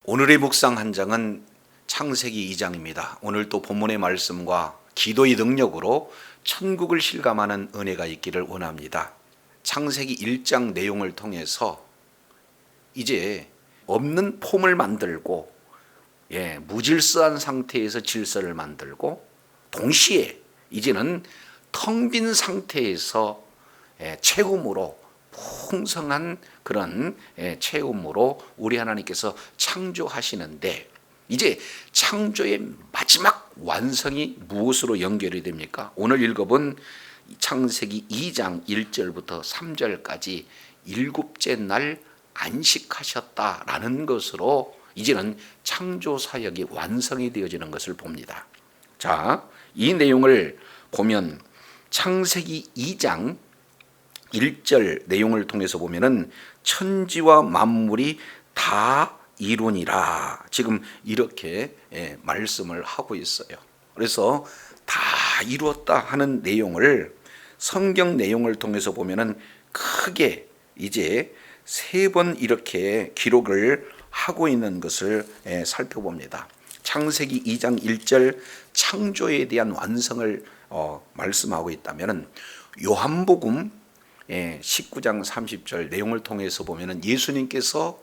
오늘의 묵상 한 장은 창세기 2장입니다. 오늘 또 본문의 말씀과 기도의 능력으로 천국을 실감하는 은혜가 있기를 원합니다. 창세기 1장 내용을 통해서 이제 없는 폼을 만들고 무질서한 상태에서 질서를 만들고 동시에 이제는 텅 빈 상태에서 채움으로 풍성한 그런 체험으로 우리 하나님께서 창조하시는데, 이제 창조의 마지막 완성이 무엇으로 연결이 됩니까? 오늘 읽어본 창세기 2장 1절부터 3절까지 일곱째 날 안식하셨다라는 것으로 이제는 창조 사역이 완성이 되어지는 것을 봅니다. 자, 이 내용을 보면 창세기 2장 1절 내용을 통해서 보면은 천지와 만물이 다 이루니라, 지금 이렇게 말씀을 하고 있어요. 그래서 다 이루었다 하는 내용을 성경 내용을 통해서 보면은 크게 이제 3번 이렇게 기록을 하고 있는 것을 살펴봅니다. 창세기 2장 1절 창조에 대한 완성을 말씀하고 있다면은 요한복음 19장 30절 내용을 통해서 보면은 예수님께서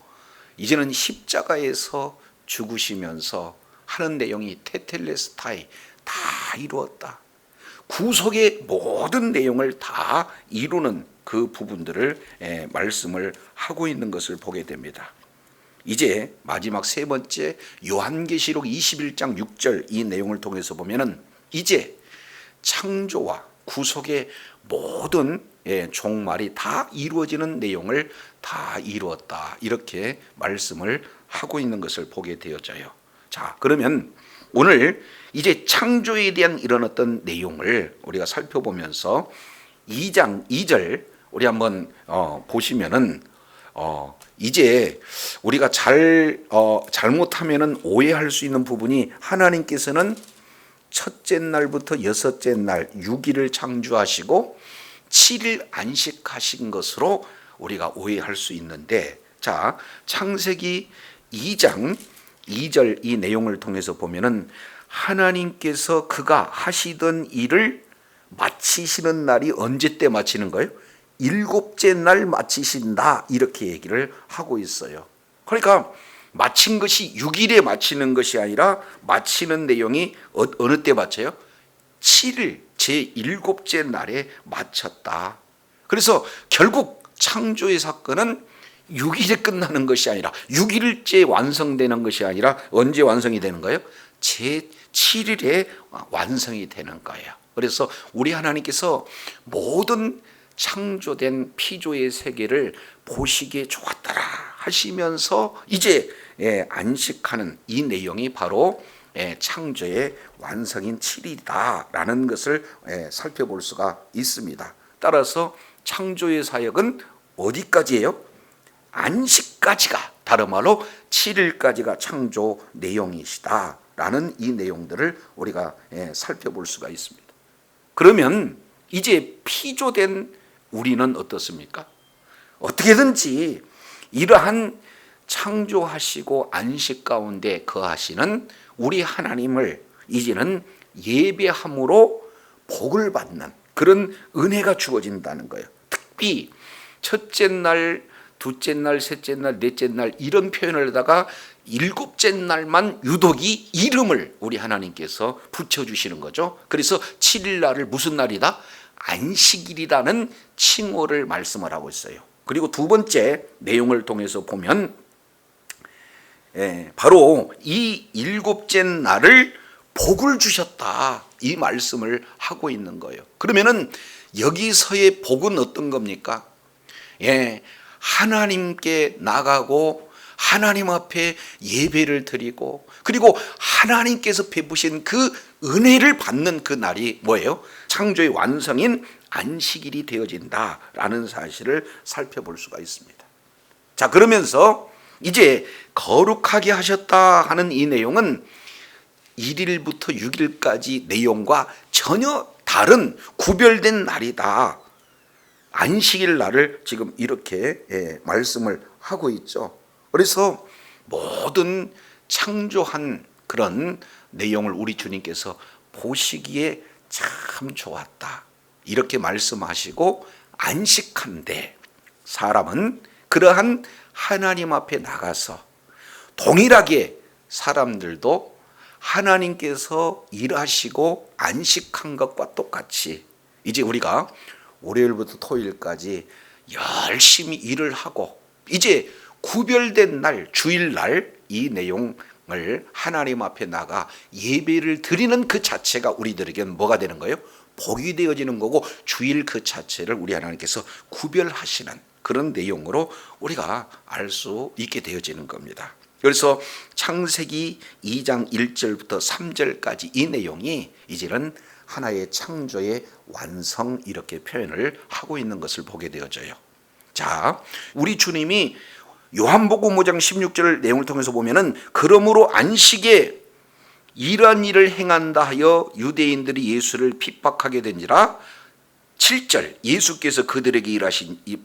이제는 십자가에서 죽으시면서 하는 내용이 테텔레스타이, 다 이루었다. 구속의 모든 내용을 다 이루는 그 부분들을 말씀을 하고 있는 것을 보게 됩니다. 이제 마지막 3번째 요한계시록 21장 6절 이 내용을 통해서 보면은 이제 창조와 구속의 모든 종말이 다 이루어지는 내용을 다 이루었다, 이렇게 말씀을 하고 있는 것을 보게 되어져요. 자, 그러면 오늘 이제 창조에 대한 이런 어떤 내용을 우리가 살펴보면서 2장 2절 우리 한번 보시면은 이제 우리가 잘못하면은 오해할 수 있는 부분이, 하나님께서는 첫째 날부터 여섯째 날 6일을 창조하시고 7일 안식하신 것으로 우리가 오해할 수 있는데, 자, 창세기 2장 2절 이 내용을 통해서 보면은 하나님께서 그가 하시던 일을 마치시는 날이 언제 때 마치는 거예요? 일곱째 날 마치신다, 이렇게 얘기를 하고 있어요. 그러니까 마친 것이 6일에 마치는 것이 아니라 마치는 내용이 어느 때 마쳐요? 7일 제7째 날에 마쳤다. 그래서 결국 창조의 사건은 6일에 끝나는 것이 아니라 6일째 완성되는 것이 아니라 언제 완성이 되는 거예요? 제7일에 완성이 되는 거예요. 그래서 우리 하나님께서 모든 창조된 피조의 세계를 보시기에 좋았더라 하시면서 이제 안식하는 이 내용이 바로 창조의 완성인 7일이다라는 것을 살펴볼 수가 있습니다. 따라서 창조의 사역은 어디까지예요? 안식까지가, 다른 말로 7일까지가 창조 내용이시다라는 이 내용들을 우리가 살펴볼 수가 있습니다. 그러면 이제 피조된 우리는 어떻습니까? 어떻게든지 이러한 창조하시고 안식 가운데 거하시는 우리 하나님을 이제는 예배함으로 복을 받는 그런 은혜가 주어진다는 거예요. 특히 첫째 날, 둘째 날, 셋째 날, 넷째 날 이런 표현을 하다가 일곱째 날만 유독이 이름을 우리 하나님께서 붙여주시는 거죠. 그래서 7일 날을 무슨 날이다? 안식일이라는 칭호를 말씀을 하고 있어요. 그리고 두 번째 내용을 통해서 보면 바로 이 일곱째 날을 복을 주셨다, 이 말씀을 하고 있는 거예요. 그러면은 여기서의 복은 어떤 겁니까? 하나님께 나가고 하나님 앞에 예배를 드리고, 그리고 하나님께서 베푸신 그 은혜를 받는 그 날이 뭐예요? 창조의 완성인 안식일이 되어진다라는 사실을 살펴볼 수가 있습니다. 자, 그러면서 이제 거룩하게 하셨다 하는 이 내용은 1일부터 6일까지 내용과 전혀 다른 구별된 날이다. 안식일 날을 지금 이렇게 말씀을 하고 있죠. 그래서 모든 창조한 그런 내용을 우리 주님께서 보시기에 참 좋았다, 이렇게 말씀하시고 안식한데, 사람은 그러한 하나님 앞에 나가서 동일하게 사람들도 하나님께서 일하시고 안식한 것과 똑같이 이제 우리가 월요일부터 토요일까지 열심히 일을 하고, 이제 구별된 날, 주일날 이 내용을 하나님 앞에 나가 예배를 드리는 그 자체가 우리들에게는 뭐가 되는 거예요? 복이 되어지는 거고, 주일 그 자체를 우리 하나님께서 구별하시는 그런 내용으로 우리가 알 수 있게 되어지는 겁니다. 그래서 창세기 2장 1절부터 3절까지 이 내용이 이제는 하나의 창조의 완성, 이렇게 표현을 하고 있는 것을 보게 되어져요. 자, 우리 주님이 요한복음 5장 16절 내용을 통해서 보면은, 그러므로 안식에 이러한 일을 행한다 하여 유대인들이 예수를 핍박하게 된지라. 7절, 예수께서 그들에게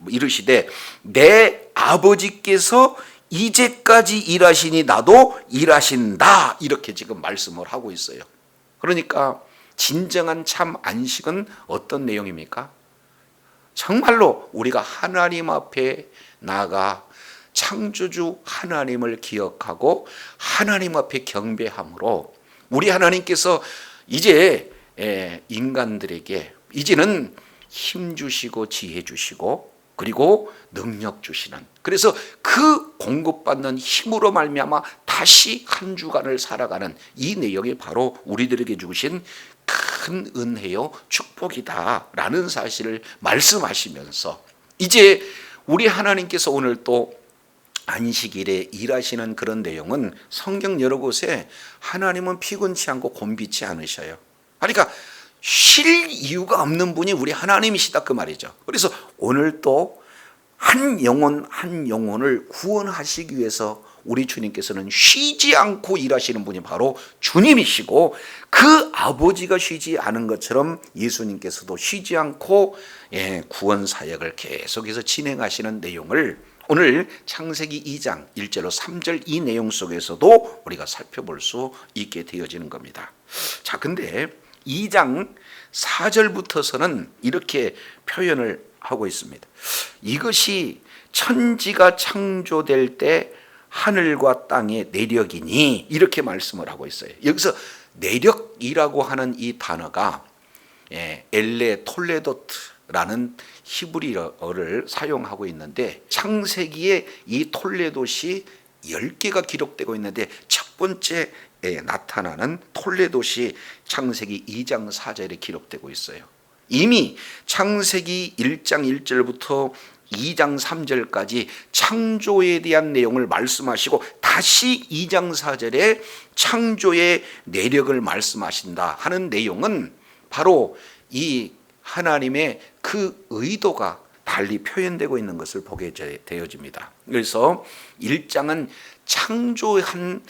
이르시되 내 아버지께서 이제까지 일하시니 나도 일하신다, 이렇게 지금 말씀을 하고 있어요. 그러니까 진정한 참 안식은 어떤 내용입니까? 정말로 우리가 하나님 앞에 나가 창조주 하나님을 기억하고 하나님 앞에 경배함으로, 우리 하나님께서 이제 인간들에게 이제는 힘 주시고 지혜 주시고 그리고 능력 주시는, 그래서 그 공급받는 힘으로 말미암아 다시 한 주간을 살아가는 이 내용이 바로 우리들에게 주신 큰 은혜요 축복이다라는 사실을 말씀하시면서, 이제 우리 하나님께서 오늘 또 안식일에 일하시는 그런 내용은 성경 여러 곳에 하나님은 피곤치 않고 곤비치 않으셔요. 그러니까 쉴 이유가 없는 분이 우리 하나님이시다, 그 말이죠. 그래서 오늘 또 한 영혼 한 영혼을 구원하시기 위해서 우리 주님께서는 쉬지 않고 일하시는 분이 바로 주님이시고, 그 아버지가 쉬지 않은 것처럼 예수님께서도 쉬지 않고 구원 사역을 계속해서 진행하시는 내용을 오늘 창세기 2장 1절로 3절 이 내용 속에서도 우리가 살펴볼 수 있게 되어지는 겁니다. 자, 근데 2장 4절부터서는 이렇게 표현을 하고 있습니다. 이것이 천지가 창조될 때 하늘과 땅의 내력이니, 이렇게 말씀을 하고 있어요. 여기서 내력이라고 하는 이 단어가 엘레 톨레도트라는 히브리어를 사용하고 있는데, 창세기에 이 톨레도시 10개가 기록되고 있는데 첫 번째 나타나는 톨레도시 창세기 2장 4절에 기록되고 있어요. 이미 창세기 1장 1절부터 2장 3절까지 창조에 대한 내용을 말씀하시고 다시 2장 4절에 창조의 내력을 말씀하신다 하는 내용은 바로 이 하나님의 그 의도가 달리 표현되고 있는 것을 보게 되어집니다. 그래서 1장은 창조한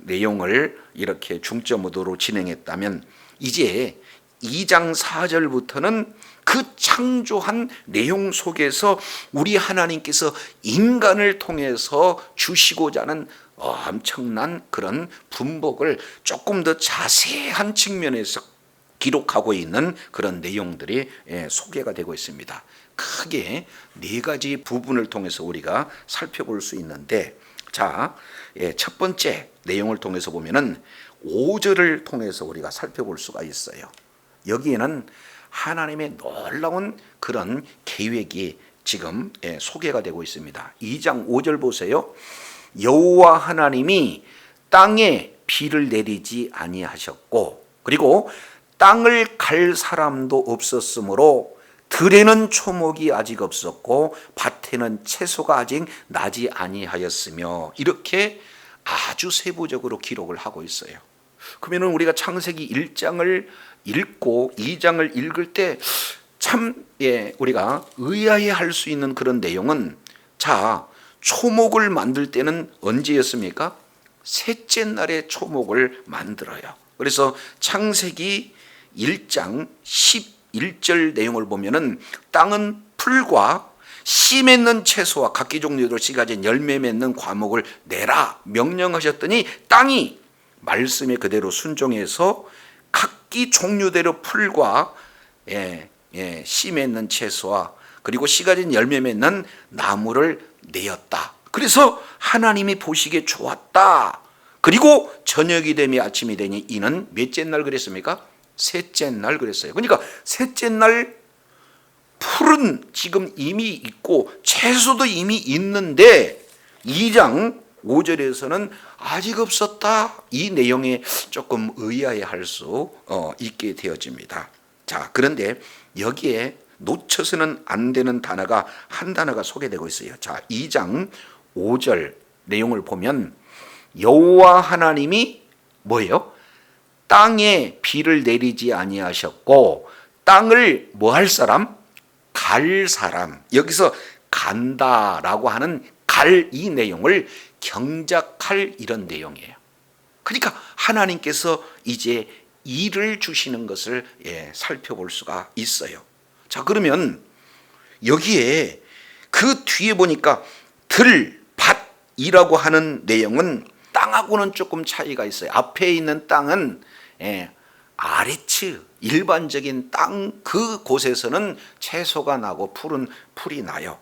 내용을 이렇게 중점으로 진행했다면, 이제 2장 4절부터는 그 창조한 내용 속에서 우리 하나님께서 인간을 통해서 주시고자 하는 엄청난 그런 분복을 조금 더 자세한 측면에서 기록하고 있는 그런 내용들이 소개가 되고 있습니다. 크게 4가지 부분을 통해서 우리가 살펴볼 수 있는데, 자, 첫 번째 내용을 통해서 보면은 5절을 통해서 우리가 살펴볼 수가 있어요. 여기에는 하나님의 놀라운 그런 계획이 지금 소개가 되고 있습니다. 2장 5절 보세요. 여호와 하나님이 땅에 비를 내리지 아니하셨고, 그리고 땅을 갈 사람도 없었으므로 들에는 초목이 아직 없었고 밭에는 채소가 아직 나지 아니하였으며, 이렇게 아주 세부적으로 기록을 하고 있어요. 그러면 우리가 창세기 1장을 읽고 2장을 읽을 때 참 우리가 의아해할 수 있는 그런 내용은, 자, 초목을 만들 때는 언제였습니까? 셋째 날에 초목을 만들어요. 그래서 창세기 1장 11절 내용을 보면은 땅은 풀과 씨 맺는 채소와 각기 종류로 씨 가진 열매 맺는 과목을 내라 명령하셨더니 땅이 말씀에 그대로 순종해서 각기 종류대로 풀과 씨 맺는 채소와 그리고 씨 가진 열매 맺는 나무를 내었다. 그래서 하나님이 보시기에 좋았다. 그리고 저녁이 되며 아침이 되니 이는 몇째 날 그랬습니까? 셋째 날 그랬어요. 그러니까 셋째 날 풀은 지금 이미 있고 채소도 이미 있는데 2장 5절에서는 아직 없었다. 이 내용에 조금 의아해할 수 있게 되어집니다. 자, 그런데 여기에 놓쳐서는 안 되는 단어가 한 단어가 소개되고 있어요. 자, 2장 5절 내용을 보면 여호와 하나님이 뭐예요? 땅에 비를 내리지 아니하셨고 땅을 뭐 할 사람? 갈 사람. 여기서 간다라고 하는 갈 이 내용을 경작할 이런 내용이에요. 그러니까 하나님께서 이제 일을 주시는 것을 살펴볼 수가 있어요. 자, 그러면 여기에 그 뒤에 보니까 들, 밭이라고 하는 내용은 땅하고는 조금 차이가 있어요. 앞에 있는 땅은 아레츠, 일반적인 땅 그곳에서는 채소가 나고 풀이 나요.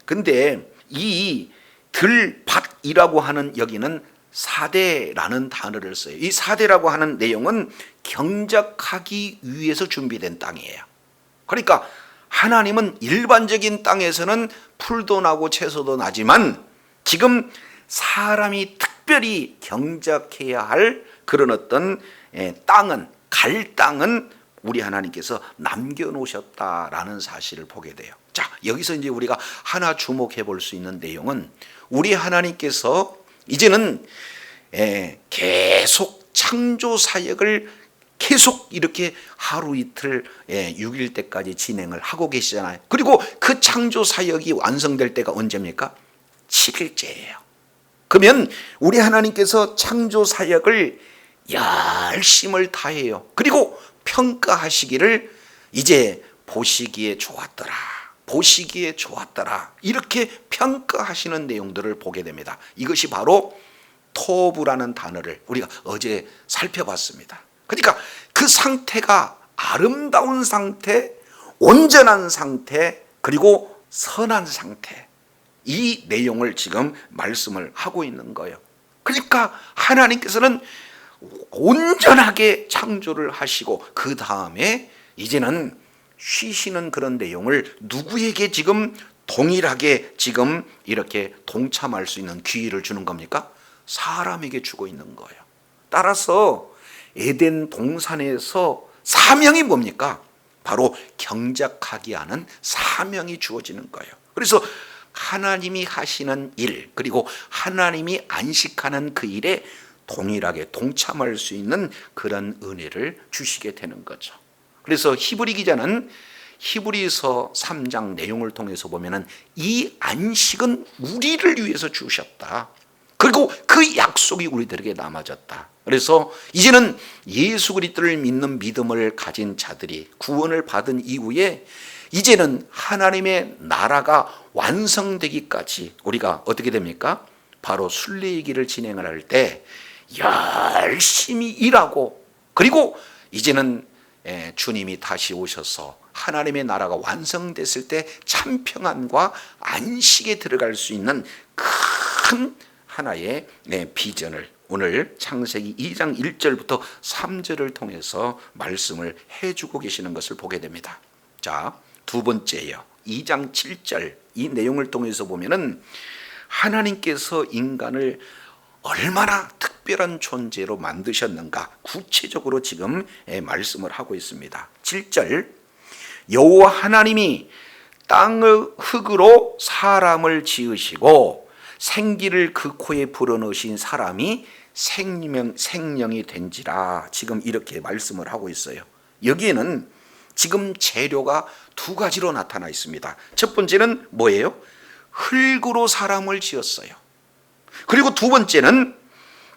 근데 이 들, 밭이라고 하는 여기는 사대라는 단어를 써요. 이 사대라고 하는 내용은 경작하기 위해서 준비된 땅이에요. 그러니까 하나님은 일반적인 땅에서는 풀도 나고 채소도 나지만 지금 사람이 특별히 경작해야 할 그런 어떤 땅은, 갈 땅은 우리 하나님께서 남겨놓으셨다라는 사실을 보게 돼요. 자, 여기서 이제 우리가 하나 주목해 볼 수 있는 내용은 우리 하나님께서 이제는 계속 창조 사역을 계속 이렇게 하루 이틀 6일 때까지 진행을 하고 계시잖아요. 그리고 그 창조 사역이 완성될 때가 언제입니까? 7일째예요. 그러면 우리 하나님께서 창조 사역을 열심을 다해요. 그리고 평가하시기를 이제 보시기에 좋았더라. 보시기에 좋았더라. 이렇게 평가하시는 내용들을 보게 됩니다. 이것이 바로 토부라는 단어를 우리가 어제 살펴봤습니다. 그러니까 그 상태가 아름다운 상태, 온전한 상태, 그리고 선한 상태, 이 내용을 지금 말씀을 하고 있는 거예요. 그러니까 하나님께서는 온전하게 창조를 하시고 그 다음에 이제는 쉬시는 그런 내용을 누구에게 지금 동일하게 지금 이렇게 동참할 수 있는 기회를 주는 겁니까? 사람에게 주고 있는 거예요. 따라서 에덴 동산에서 사명이 뭡니까? 바로 경작하게 하는 사명이 주어지는 거예요. 그래서 하나님이 하시는 일, 그리고 하나님이 안식하는 그 일에 동일하게 동참할 수 있는 그런 은혜를 주시게 되는 거죠. 그래서 히브리 기자는 히브리서 3장 내용을 통해서 보면은 이 안식은 우리를 위해서 주셨다. 그리고 그 약속이 우리들에게 남아졌다. 그래서 이제는 예수 그리스도를 믿는 믿음을 가진 자들이 구원을 받은 이후에 이제는 하나님의 나라가 완성되기까지 우리가 어떻게 됩니까? 바로 순례의 길을 진행을 할 때 열심히 일하고, 그리고 이제는 주님이 다시 오셔서 하나님의 나라가 완성됐을 때 참 평안과 안식에 들어갈 수 있는 큰 하나의 비전을 오늘 창세기 2장 1절부터 3절을 통해서 말씀을 해주고 계시는 것을 보게 됩니다. 자, 두 번째예요. 2장 7절 이 내용을 통해서 보면은 하나님께서 인간을 얼마나 특별한 존재로 만드셨는가 구체적으로 지금 말씀을 하고 있습니다. 7절 여호와 하나님이 땅의 흙으로 사람을 지으시고 생기를 그 코에 불어넣으신 사람이 생명이 된지라 지금 이렇게 말씀을 하고 있어요. 여기에는 지금 재료가 두 가지로 나타나 있습니다. 첫 번째는 뭐예요? 흙으로 사람을 지었어요. 그리고 두 번째는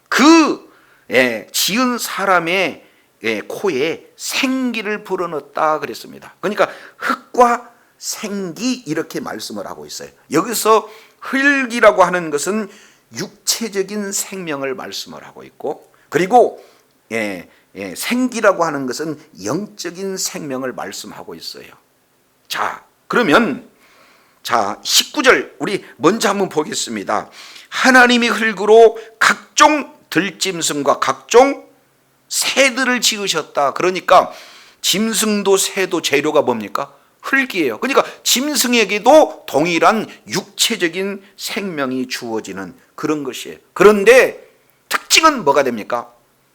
그 지은 사람의 코에 생기를 불어넣었다 그랬습니다. 그러니까 흙과 생기 이렇게 말씀을 하고 있어요. 여기서 흙이라고 하는 것은 육체적인 생명을 말씀을 하고 있고, 그리고 생기라고 하는 것은 영적인 생명을 말씀하고 있어요. 자, 그러면 19절 우리 먼저 한번 보겠습니다. 하나님이 흙으로 각종 들짐승과 각종 새들을 지으셨다. 그러니까 짐승도 새도 재료가 뭡니까? 흙이에요. 그러니까 짐승에게도 동일한 육체적인 생명이 주어지는 그런 것이에요. 그런데 특징은 뭐가 됩니까?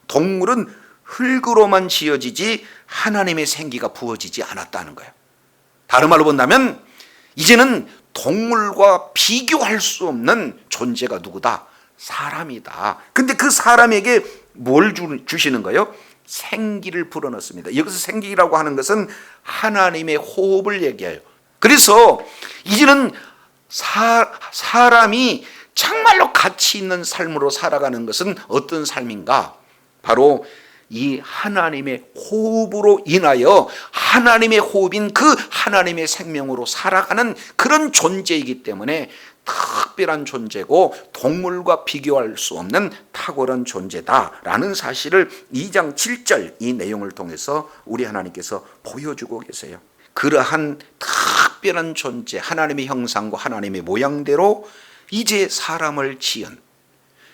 동물은 흙으로만 지어지지 하나님의 생기가 부어지지 않았다는 거예요. 다른 말로 본다면 이제는 동물과 비교할 수 없는 존재가 누구다? 사람이다. 근데 그 사람에게 뭘 주시는 거예요? 생기를 불어넣습니다. 여기서 생기라고 하는 것은 하나님의 호흡을 얘기해요. 그래서 이제는 사람이 정말로 가치 있는 삶으로 살아가는 것은 어떤 삶인가? 바로 이 하나님의 호흡으로 인하여 하나님의 호흡인 그 하나님의 생명으로 살아가는 그런 존재이기 때문에 특별한 존재고 동물과 비교할 수 없는 탁월한 존재다라는 사실을 2장 7절 이 내용을 통해서 우리 하나님께서 보여주고 계세요. 그러한 특별한 존재, 하나님의 형상과 하나님의 모양대로 이제 사람을 지은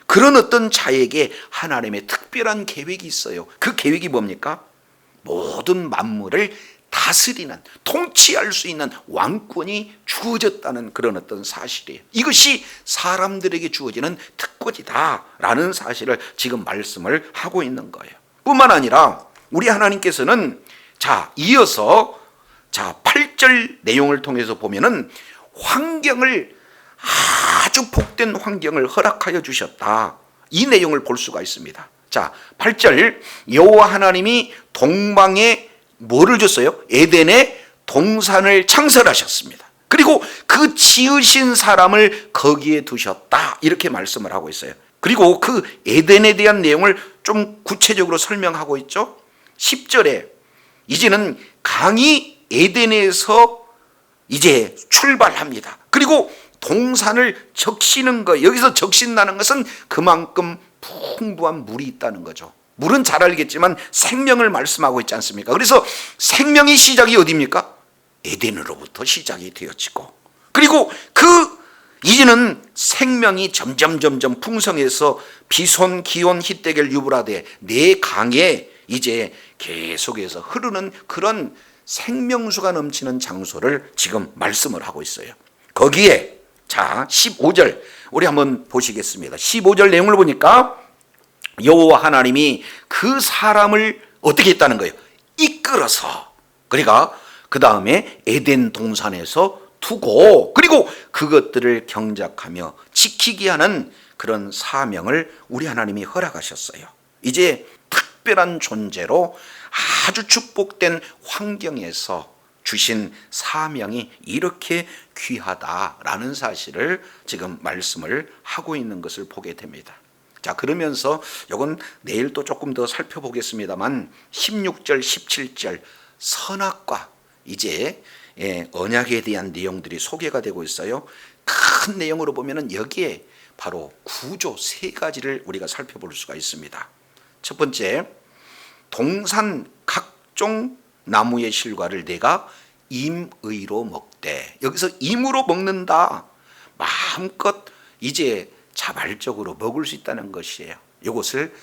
그런 어떤 자에게 하나님의 특별한 계획이 있어요. 그 계획이 뭡니까? 모든 만물을 다스리는, 통치할 수 있는 왕권이 주어졌다는 그런 어떤 사실이에요. 이것이 사람들에게 주어지는 특권이다라는 사실을 지금 말씀을 하고 있는 거예요. 뿐만 아니라 우리 하나님께서는 이어서 8절 내용을 통해서 보면은 환경을 아주 복된 환경을 허락하여 주셨다. 이 내용을 볼 수가 있습니다. 8절 여호와 하나님이 동방에 뭐를 줬어요? 에덴에 동산을 창설하셨습니다. 그리고 그 지으신 사람을 거기에 두셨다. 이렇게 말씀을 하고 있어요. 그리고 그 에덴에 대한 내용을 좀 구체적으로 설명하고 있죠. 10절에 이제는 강이 에덴에서 이제 출발합니다. 그리고 동산을 적시는 거, 여기서 적신다는 것은 그만큼 풍부한 물이 있다는 거죠. 물은 잘 알겠지만 생명을 말씀하고 있지 않습니까? 그래서 생명의 시작이 어디입니까? 에덴으로부터 시작이 되어지고, 그리고 이제는 생명이 점점 풍성해서 비손, 기온, 히데겔, 유브라데 네 강에 이제 계속해서 흐르는 그런 생명수가 넘치는 장소를 지금 말씀을 하고 있어요. 거기에 15절 우리 한번 보시겠습니다. 15절 내용을 보니까 여호와 하나님이 그 사람을 어떻게 했다는 거예요? 이끌어서, 그러니까 그 다음에 에덴 동산에서 두고, 그리고 그것들을 경작하며 지키게 하는 그런 사명을 우리 하나님이 허락하셨어요. 이제 특별한 존재로 아주 축복된 환경에서 주신 사명이 이렇게 귀하다라는 사실을 지금 말씀을 하고 있는 것을 보게 됩니다. 그러면서 이건 내일 또 조금 더 살펴보겠습니다만 16절, 17절 선악과 이제 언약에 대한 내용들이 소개가 되고 있어요. 큰 내용으로 보면은 여기에 바로 구조 세 가지를 우리가 살펴볼 수가 있습니다. 첫 번째, 동산 각종 나무의 실과를 내가 임의로 먹되, 여기서 임으로 먹는다, 마음껏 이제 자발적으로 먹을 수 있다는 것이에요. 이것을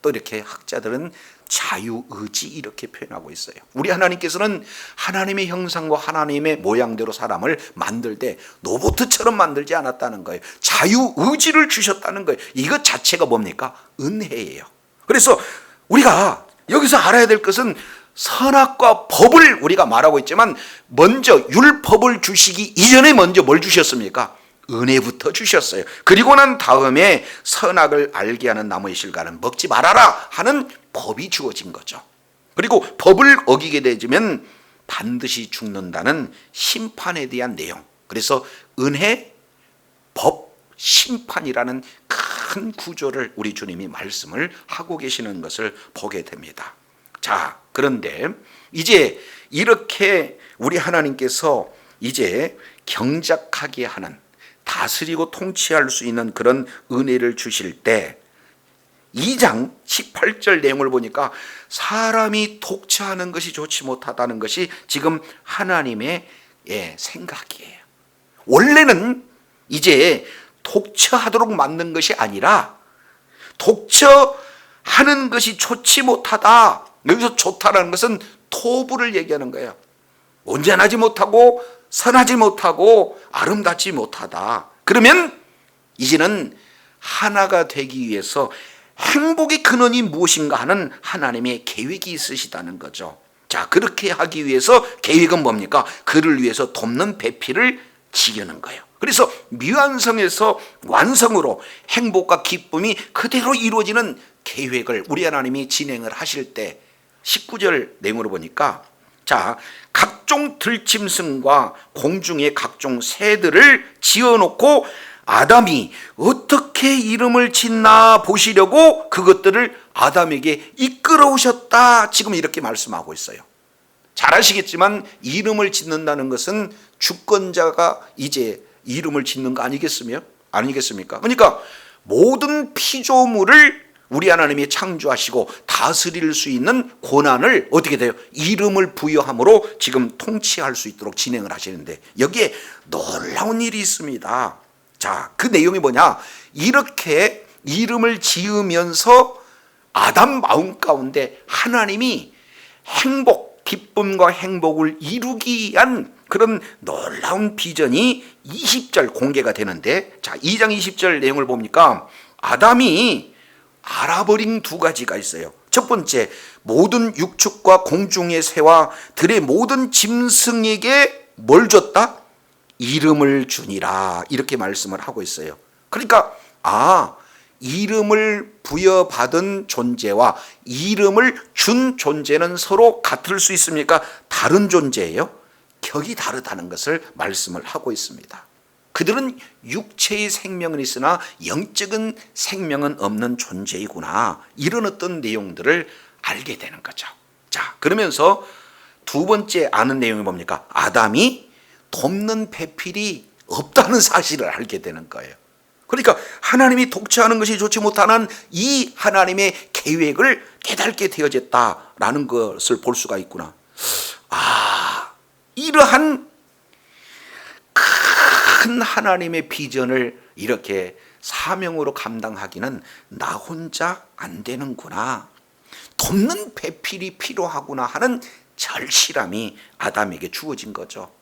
또 이렇게 학자들은 자유의지 이렇게 표현하고 있어요. 우리 하나님께서는 하나님의 형상과 하나님의 모양대로 사람을 만들 때 로봇처럼 만들지 않았다는 거예요. 자유의지를 주셨다는 거예요. 이것 자체가 뭡니까? 은혜예요. 그래서 우리가 여기서 알아야 될 것은 선악과 법을 우리가 말하고 있지만 먼저 율법을 주시기 이전에 먼저 뭘 주셨습니까? 은혜부터 주셨어요. 그리고 난 다음에 선악을 알게 하는 나무의 실과는 먹지 말아라 하는 법이 주어진 거죠. 그리고 법을 어기게 되면 반드시 죽는다는 심판에 대한 내용. 그래서 은혜, 법, 심판이라는 큰 구조를 우리 주님이 말씀을 하고 계시는 것을 보게 됩니다. 그런데 이제 이렇게 우리 하나님께서 이제 경작하게 하는, 다스리고 통치할 수 있는 그런 은혜를 주실 때 2장 18절 내용을 보니까 사람이 독처하는 것이 좋지 못하다는 것이 지금 하나님의 생각이에요. 원래는 이제 독처하도록 만든 것이 아니라 독처하는 것이 좋지 못하다. 여기서 좋다라는 것은 토부를 얘기하는 거예요. 온전하지 못하고 선하지 못하고 아름답지 못하다. 그러면 이제는 하나가 되기 위해서 행복의 근원이 무엇인가 하는 하나님의 계획이 있으시다는 거죠. 자, 그렇게 하기 위해서 계획은 뭡니까? 그를 위해서 돕는 배필을 지으는 거예요. 그래서 미완성에서 완성으로 행복과 기쁨이 그대로 이루어지는 계획을 우리 하나님이 진행을 하실 때 19절 내용으로 보니까, 자, 각종 들짐승과 공중의 각종 새들을 지어놓고 아담이 어떻게 이름을 짓나 보시려고 그것들을 아담에게 이끌어오셨다. 지금 이렇게 말씀하고 있어요. 잘 아시겠지만 이름을 짓는다는 것은 주권자가 이제 이름을 짓는 거 아니겠습니까? 그러니까 모든 피조물을 우리 하나님이 창조하시고 다스릴 수 있는 권한을 어떻게 돼요? 이름을 부여함으로 지금 통치할 수 있도록 진행을 하시는데, 여기에 놀라운 일이 있습니다. 자, 그 내용이 뭐냐? 이렇게 이름을 지으면서 아담 마음 가운데 하나님이 기쁨과 행복을 이루기 위한 그런 놀라운 비전이 20절 공개가 되는데, 자, 2장 20절 내용을 보니까 아담이 알아버린 두 가지가 있어요. 첫 번째, 모든 육축과 공중의 새와 들의 모든 짐승에게 뭘 줬다? 이름을 주니라. 이렇게 말씀을 하고 있어요. 그러니까 이름을 부여받은 존재와 이름을 준 존재는 서로 같을 수 있습니까? 다른 존재예요. 격이 다르다는 것을 말씀을 하고 있습니다. 그들은 육체의 생명은 있으나 영적인 생명은 없는 존재이구나. 이런 어떤 내용들을 알게 되는 거죠. 자, 그러면서 두 번째 아는 내용이 뭡니까? 아담이 돕는 배필이 없다는 사실을 알게 되는 거예요. 그러니까 하나님이 독처하는 것이 좋지 못하는 이 하나님의 계획을 깨닫게 되어졌다라는 것을 볼 수가 있구나. 이러한 큰 하나님의 비전을 이렇게 사명으로 감당하기는 나 혼자 안 되는구나. 돕는 배필이 필요하구나 하는 절실함이 아담에게 주어진 거죠.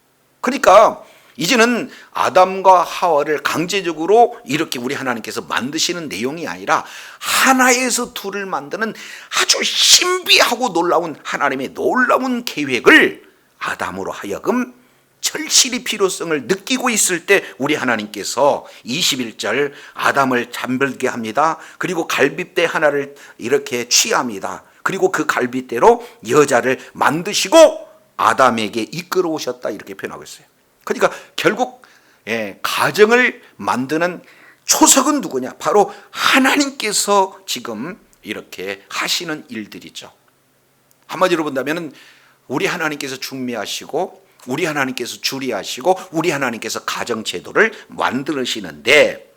그러니까 이제는 아담과 하와를 강제적으로 이렇게 우리 하나님께서 만드시는 내용이 아니라 하나에서 둘을 만드는 아주 신비하고 놀라운 하나님의 놀라운 계획을 아담으로 하여금 절실히 필요성을 느끼고 있을 때 우리 하나님께서 21절 아담을 잠들게 합니다. 그리고 갈빗대 하나를 이렇게 취합니다. 그리고 그 갈빗대로 여자를 만드시고 아담에게 이끌어 오셨다. 이렇게 표현하고 있어요. 그러니까 결국 가정을 만드는 초석은 누구냐? 바로 하나님께서 지금 이렇게 하시는 일들이죠. 한마디로 본다면 우리 하나님께서 중매하시고 우리 하나님께서 주리하시고 우리 하나님께서 가정제도를 만드시는데,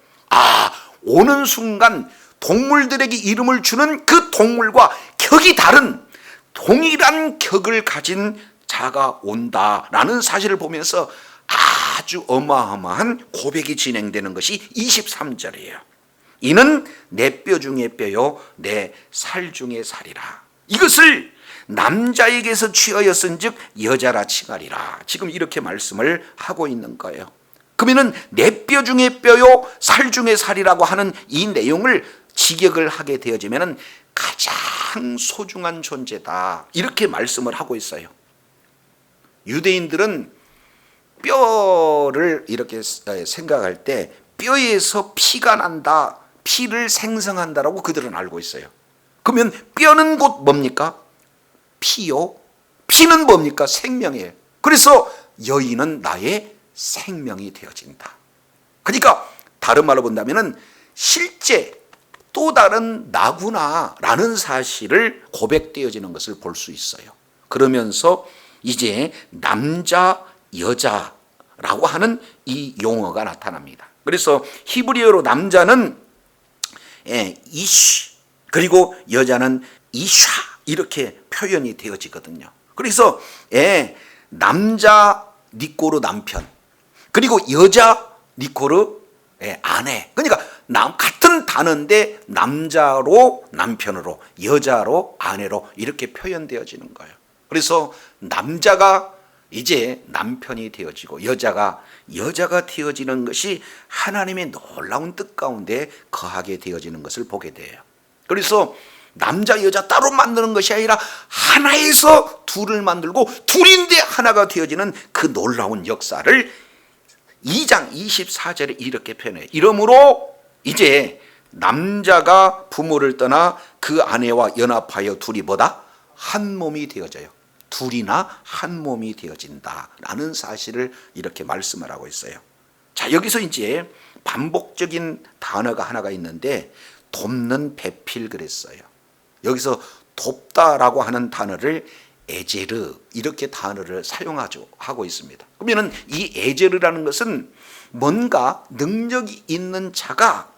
오는 순간 동물들에게 이름을 주는 그 동물과 격이 다른 동일한 격을 가진 자가 온다라는 사실을 보면서 아주 어마어마한 고백이 진행되는 것이 23절이에요. 이는 내 뼈 중에 뼈요 내 살 중에 살이라. 이것을 남자에게서 취하였은즉 여자라 칭하리라. 지금 이렇게 말씀을 하고 있는 거예요. 그러면은 내 뼈 중에 뼈요 살 중에 살이라고 하는 이 내용을 직역을 하게 되어지면은 가장 소중한 존재다. 이렇게 말씀을 하고 있어요. 유대인들은 뼈를 이렇게 생각할 때 뼈에서 피가 난다, 피를 생성한다라고 그들은 알고 있어요. 그러면 뼈는 곧 뭡니까? 피요. 피는 뭡니까? 생명이에요. 그래서 여인은 나의 생명이 되어진다. 그러니까 다른 말로 본다면 실제 또 다른 나구나라는 사실을 고백되어지는 것을 볼 수 있어요. 그러면서 이제 남자, 여자라고 하는 이 용어가 나타납니다. 그래서 히브리어로 남자는 이쉬, 그리고 여자는 이샤 이렇게 표현이 되어지거든요. 그래서 남자 니꼬르 남편, 그리고 여자 니코르 아내. 그러니까 같은 단어인데 남자로 남편으로, 여자로 아내로 이렇게 표현되어지는 거예요. 그래서 남자가 이제 남편이 되어지고 여자가 되어지는 것이 하나님의 놀라운 뜻 가운데 거하게 되어지는 것을 보게 돼요. 그래서 남자 여자 따로 만드는 것이 아니라 하나에서 둘을 만들고 둘인데 하나가 되어지는 그 놀라운 역사를 2장 24절에 이렇게 표현해요. 이러므로 이제 남자가 부모를 떠나 그 아내와 연합하여 둘이 뭐다? 한 몸이 되어져요. 둘이나 한 몸이 되어진다라는 사실을 이렇게 말씀을 하고 있어요. 자, 여기서 이제 반복적인 단어가 하나가 있는데 돕는 배필 그랬어요. 여기서 돕다라고 하는 단어를 에제르 이렇게 단어를 사용하고 있습니다. 그러면 이 에제르라는 것은 뭔가 능력이 있는 자가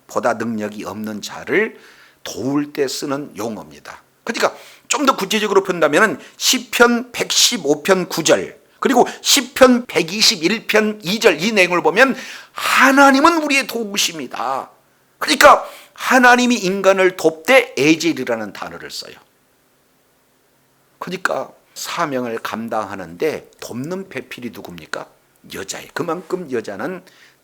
보다 능력이 없는 자를 도울 때 쓰는 용어입니다. 그러니까 좀 더 구체적으로 본다면 시편 115편 9절 그리고 시편 121편 2절 이 내용을 보면 하나님은 우리의 도우심이다. 그러니까 하나님이 인간을 돕되 에젤이라는 단어를 써요. 그러니까 사명을 감당하는데 돕는 배필이 누굽니까? 여자예요. 그만큼 여자는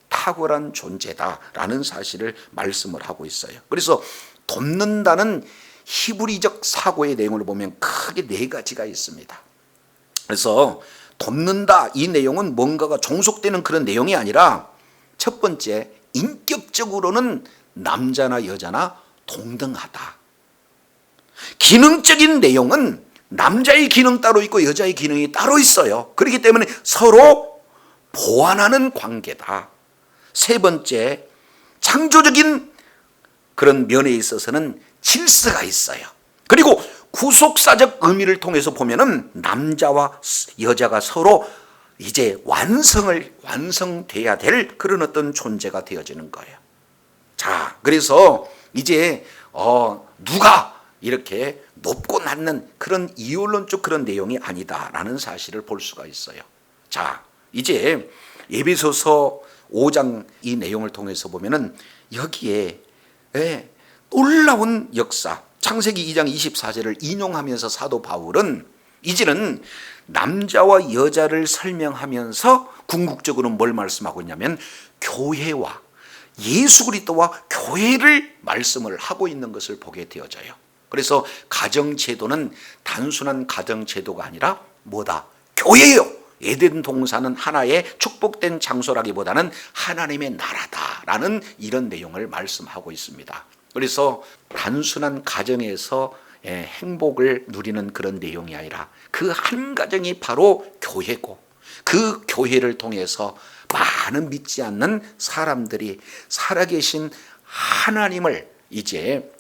탁월한 존재다라는 사실을 말씀을 하고 있어요. 그래서 돕는다는 히브리적 사고의 내용을 보면 크게 네 가지가 있습니다. 그래서 돕는다 이 내용은 뭔가가 종속되는 그런 내용이 아니라 첫 번째 인격적으로는 남자나 여자나 동등하다. 기능적인 내용은 남자의 기능 따로 있고 여자의 기능이 따로 있어요. 그렇기 때문에 서로 보완하는 관계다. 세 번째 창조적인 그런 면에 있어서는 질서가 있어요. 그리고 구속사적 의미를 통해서 보면은 남자와 여자가 서로 이제 완성돼야 될 그런 어떤 존재가 되어지는 거예요. 자, 그래서 이제 누가 이렇게 높고 낮는 그런 이론적 그런 내용이 아니다라는 사실을 볼 수가 있어요. 자, 이제 에베소서 5장 이 내용을 통해서 보면은 여기에 놀라운 역사, 창세기 2장 24절을 인용하면서 사도 바울은 이제는 남자와 여자를 설명하면서 궁극적으로 뭘 말씀하고 있냐면 교회와 예수 그리스도와 교회를 말씀을 하고 있는 것을 보게 되어져요. 그래서 가정제도는 단순한 가정제도가 아니라 뭐다? 교회예요. 에덴 동산은 하나의 축복된 장소라기보다는 하나님의 나라다라는 이런 내용을 말씀하고 있습니다. 그래서 단순한 가정에서 행복을 누리는 그런 내용이 아니라 그 한 가정이 바로 교회고 그 교회를 통해서 많은 믿지 않는 사람들이 살아계신 하나님을 이제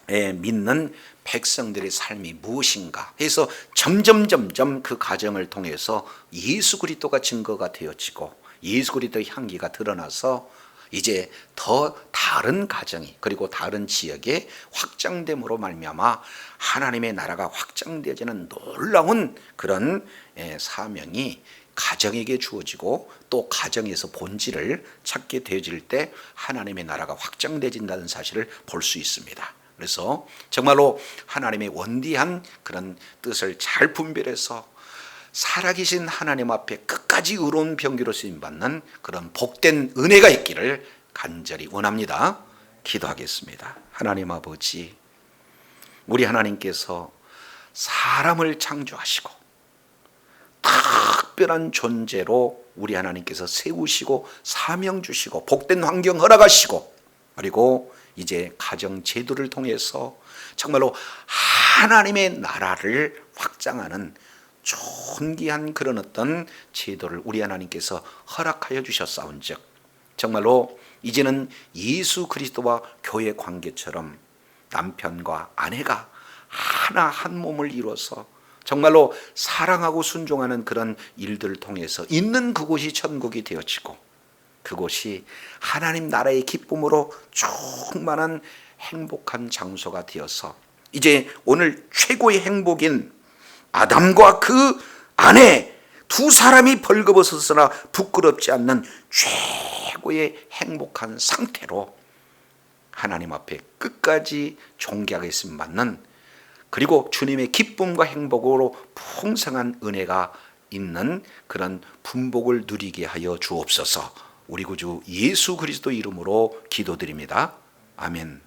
믿는 백성들의 삶이 무엇인가 해서 점점 그 가정을 통해서 예수 그리스도가 증거가 되어지고 예수 그리스도의 향기가 드러나서 이제 더 다른 가정이 그리고 다른 지역에 확장됨으로 말미암아 하나님의 나라가 확장되어지는 놀라운 그런 사명이 가정에게 주어지고 또 가정에서 본질을 찾게 되어질 때 하나님의 나라가 확장되어진다는 사실을 볼 수 있습니다. 그래서 정말로 하나님의 원대한 그런 뜻을 잘 분별해서 살아계신 하나님 앞에 끝까지 의로운 병기로 쓰임받는 그런 복된 은혜가 있기를 간절히 원합니다. 기도하겠습니다. 하나님 아버지, 우리 하나님께서 사람을 창조하시고 특별한 존재로 우리 하나님께서 세우시고 사명 주시고 복된 환경 허락하시고 그리고 이제 가정 제도를 통해서 정말로 하나님의 나라를 확장하는 존귀한 그런 어떤 제도를 우리 하나님께서 허락하여 주셨사온즉 정말로 이제는 예수 그리스도와 교회 관계처럼 남편과 아내가 하나 한 몸을 이루어서 정말로 사랑하고 순종하는 그런 일들을 통해서 있는 그곳이 천국이 되어지고, 그곳이 하나님 나라의 기쁨으로 충만한 행복한 장소가 되어서 이제 오늘 최고의 행복인 아담과 그 아내 두 사람이 벌거벗었으나 부끄럽지 않는 최고의 행복한 상태로 하나님 앞에 끝까지 존귀하겠음 받는, 그리고 주님의 기쁨과 행복으로 풍성한 은혜가 있는 그런 분복을 누리게 하여 주옵소서. 우리 구주 예수 그리스도 이름으로 기도드립니다. 아멘.